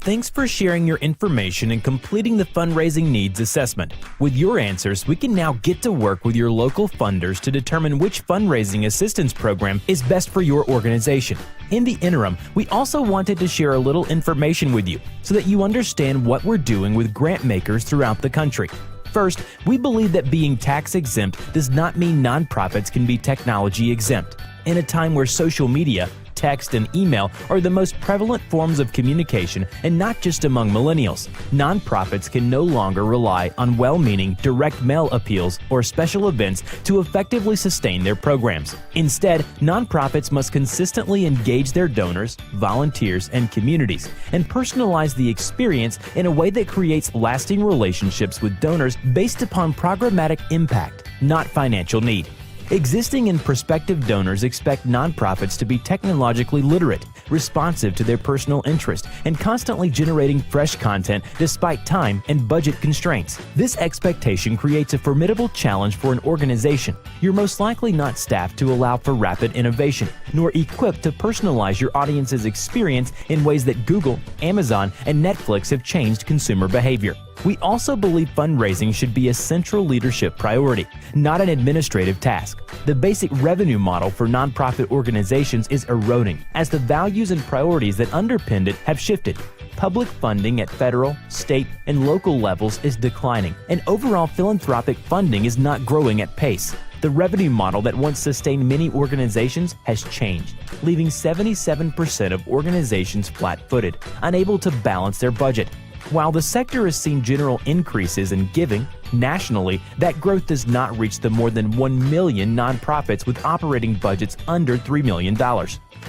Thanks for sharing your information and completing the fundraising needs assessment. With your answers, we can now get to work with your local funders to determine which fundraising assistance program is best for your organization. In the interim, we also wanted to share a little information with you so that you understand what we're doing with grant makers throughout the country. First, we believe that being tax exempt does not mean nonprofits can be technology exempt. In a time where social media, text, and email are the most prevalent forms of communication, and not just among millennials, nonprofits can no longer rely on well-meaning direct mail appeals or special events to effectively sustain their programs. Instead, nonprofits must consistently engage their donors, volunteers, and communities, and personalize the experience in a way that creates lasting relationships with donors based upon programmatic impact, not financial need. Existing and prospective donors expect nonprofits to be technologically literate, responsive to their personal interest, and constantly generating fresh content despite time and budget constraints. This expectation creates a formidable challenge for an organization. You're most likely not staffed to allow for rapid innovation, nor equipped to personalize your audience's experience in ways that Google, Amazon, and Netflix have changed consumer behavior. We also believe fundraising should be a central leadership priority, not an administrative task. The basic revenue model for nonprofit organizations is eroding as the values and priorities that underpinned it have shifted. Public funding at federal, state, and local levels is declining, and overall philanthropic funding is not growing at pace. The revenue model that once sustained many organizations has changed, leaving 77% of organizations flat-footed, unable to balance their budget. While the sector has seen general increases in giving, nationally, that growth does not reach the more than 1 million nonprofits with operating budgets under $3 million.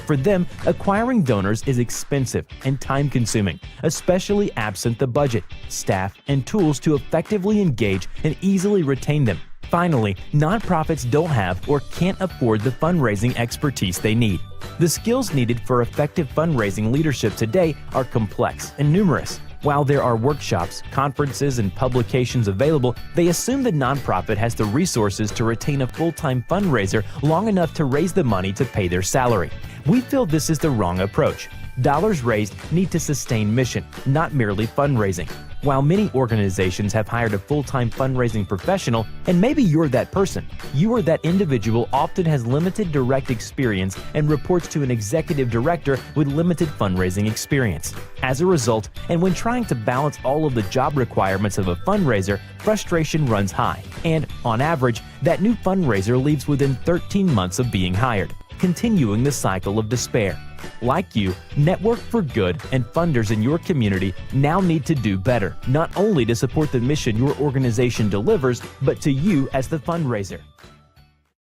For them, acquiring donors is expensive and time-consuming, especially absent the budget, staff, and tools to effectively engage and easily retain them. Finally, nonprofits don't have or can't afford the fundraising expertise they need. The skills needed for effective fundraising leadership today are complex and numerous. While there are workshops, conferences, and publications available, they assume the nonprofit has the resources to retain a full-time fundraiser long enough to raise the money to pay their salary. We feel this is the wrong approach. Dollars raised need to sustain mission, not merely fundraising. While many organizations have hired a full-time fundraising professional, and maybe you're that person, you or that individual often has limited direct experience and reports to an executive director with limited fundraising experience. As a result, and when trying to balance all of the job requirements of a fundraiser, frustration runs high, and, on average, that new fundraiser leaves within 13 months of being hired, continuing the cycle of despair. Like you, Network for Good and funders in your community now need to do better, not only to support the mission your organization delivers, but to you as the fundraiser.